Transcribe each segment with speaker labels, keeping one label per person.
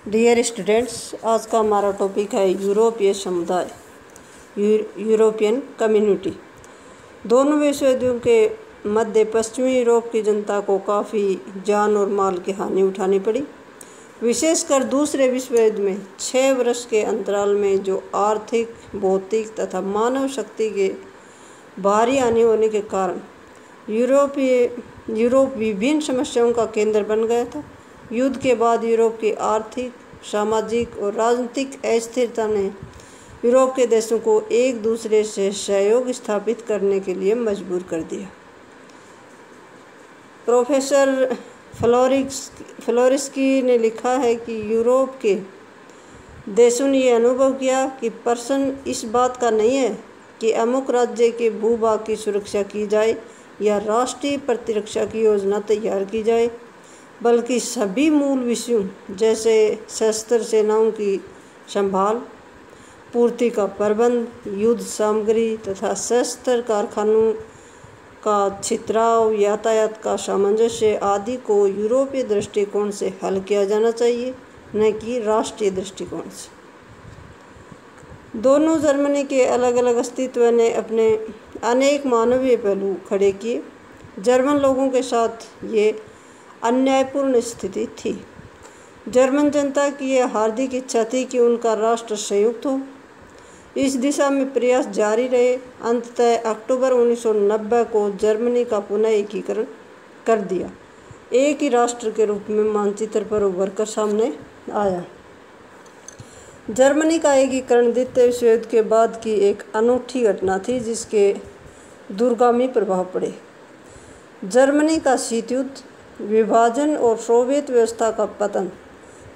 Speaker 1: Dear students, आज का हमारा टॉपिक है यूरोपीय समुदाय, यूरोपियन कम्युनिटी। दोनों विश्व युद्धों के मध्य पश्चिमी यूरोप की जनता को काफ़ी जान और माल की हानि उठानी पड़ी। विशेषकर दूसरे विश्व युद्ध में 6 वर्ष के अंतराल में जो आर्थिक, भौतिक तथा मानव शक्ति के भारी हानि होने के कारण यूरोप विभिन्न समस्याओं का केंद्र बन गया था। युद्ध के बाद यूरोप की आर्थिक, सामाजिक और राजनीतिक अस्थिरता ने यूरोप के देशों को एक दूसरे से सहयोग स्थापित करने के लिए मजबूर कर दिया। प्रोफेसर फ्लोरिस्की ने लिखा है कि यूरोप के देशों ने यह अनुभव किया कि प्रश्न इस बात का नहीं है कि अमुक राज्य के भूभाग की सुरक्षा की जाए या राष्ट्रीय प्रतिरक्षा की योजना तैयार की जाए, बल्कि सभी मूल विषयों जैसे सशस्त्र सेनाओं की संभाल, पूर्ति का प्रबंध, युद्ध सामग्री तथा सशस्त्र कारखानों का छितराव, यातायात का सामंजस्य आदि को यूरोपीय दृष्टिकोण से हल किया जाना चाहिए, न कि राष्ट्रीय दृष्टिकोण से। दोनों जर्मनी के अलग अलग अस्तित्व ने अपने अनेक मानवीय पहलू खड़े किए। जर्मन लोगों के साथ ये अन्यायपूर्ण स्थिति थी। जर्मन जनता की यह हार्दिक इच्छा थी कि उनका राष्ट्र संयुक्त हो। इस दिशा में प्रयास जारी रहे। अंततः अक्टूबर 1990 को जर्मनी का पुनः एकीकरण कर दिया, एक ही राष्ट्र के रूप में मानचित्र पर उभर कर सामने आया। जर्मनी का एकीकरण द्वितीय विश्व युद्ध के बाद की एक अनूठी घटना थी, जिसके दूरगामी प्रभाव पड़े। जर्मनी का शीत युद्ध, विभाजन और सोवियत व्यवस्था का पतन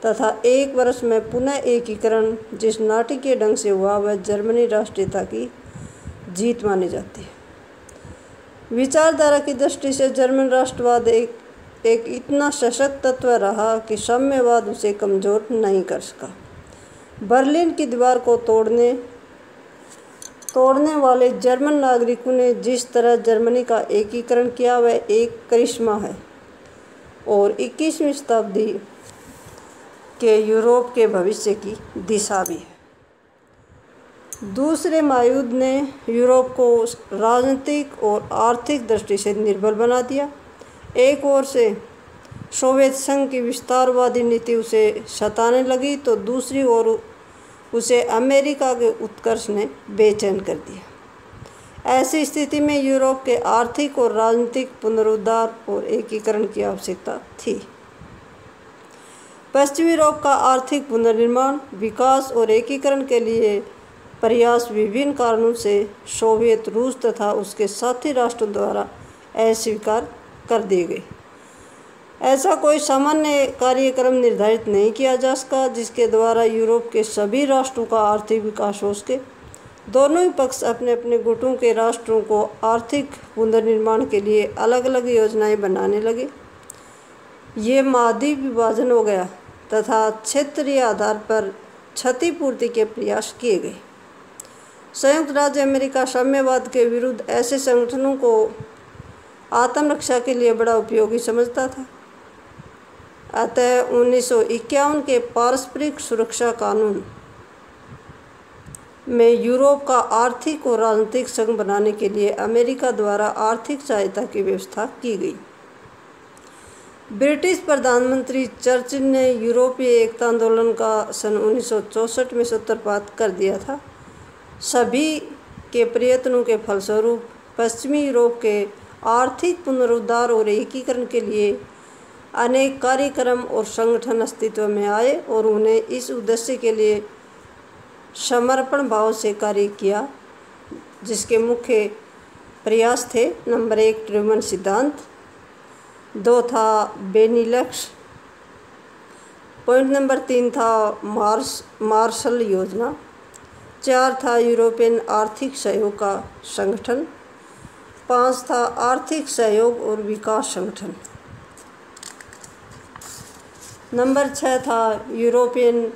Speaker 1: तथा 1 वर्ष में पुनः एकीकरण जिस नाटकीय ढंग से हुआ, वह जर्मनी राष्ट्रीयता की जीत मानी जाती है। विचारधारा की दृष्टि से जर्मन राष्ट्रवाद एक इतना सशक्त तत्व रहा कि साम्यवाद उसे कमजोर नहीं कर सका। बर्लिन की दीवार को तोड़ने वाले जर्मन नागरिकों ने जिस तरह जर्मनी का एकीकरण किया, वह एक करिश्मा है और 21वीं शताब्दी के यूरोप के भविष्य की दिशा भी है। दूसरे महायुद्ध ने यूरोप को राजनीतिक और आर्थिक दृष्टि से निर्बल बना दिया। एक ओर से सोवियत संघ की विस्तारवादी नीति उसे सताने लगी, तो दूसरी ओर उसे अमेरिका के उत्कर्ष ने बेचैन कर दिया। ऐसी स्थिति में यूरोप के आर्थिक और राजनीतिक पुनरुद्धार और एकीकरण की आवश्यकता थी। पश्चिमी यूरोप का आर्थिक पुनर्निर्माण, विकास और एकीकरण के लिए प्रयास विभिन्न कारणों से सोवियत रूस तथा उसके साथी राष्ट्रों द्वारा अस्वीकार कर दिए गए। ऐसा कोई सामान्य कार्यक्रम निर्धारित नहीं किया जा सका जिसके द्वारा यूरोप के सभी राष्ट्रों का आर्थिक विकास हो सके। दोनों ही पक्ष अपने अपने गुटों के राष्ट्रों को आर्थिक पुनर्निर्माण के लिए अलग अलग योजनाएं बनाने लगे। ये महाद्वीप विभाजन हो गया तथा क्षेत्रीय आधार पर क्षतिपूर्ति के प्रयास किए गए। संयुक्त राज्य अमेरिका साम्यवाद के विरुद्ध ऐसे संगठनों को आत्मरक्षा के लिए बड़ा उपयोगी समझता था। अतः 1951 के पारस्परिक सुरक्षा कानून में यूरोप का आर्थिक और राजनीतिक संघ बनाने के लिए अमेरिका द्वारा आर्थिक सहायता की व्यवस्था की गई। ब्रिटिश प्रधानमंत्री चर्चिल ने यूरोपीय एकता आंदोलन का सन 1964 में सूत्रपात कर दिया था। सभी के प्रयत्नों के फलस्वरूप पश्चिमी यूरोप के आर्थिक पुनरुद्धार और एकीकरण के लिए अनेक कार्यक्रम और संगठन अस्तित्व में आए और उन्हें इस उद्देश्य के लिए समर्पण भाव से कार्य किया, जिसके मुख्य प्रयास थे: नंबर 1 ट्रूमन सिद्धांत, 2 था बेनिलक्स, पॉइंट नंबर 3 था मार्शल योजना, 4 था यूरोपियन आर्थिक सहयोग का संगठन, 5 था आर्थिक सहयोग और विकास संगठन, नंबर 6 था यूरोपियन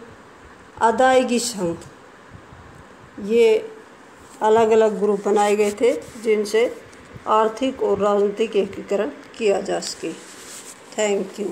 Speaker 1: अदायगी संघ। ये अलग अलग ग्रुप बनाए गए थे जिनसे आर्थिक और राजनीतिक एकीकरण किया जा सके। Thank you.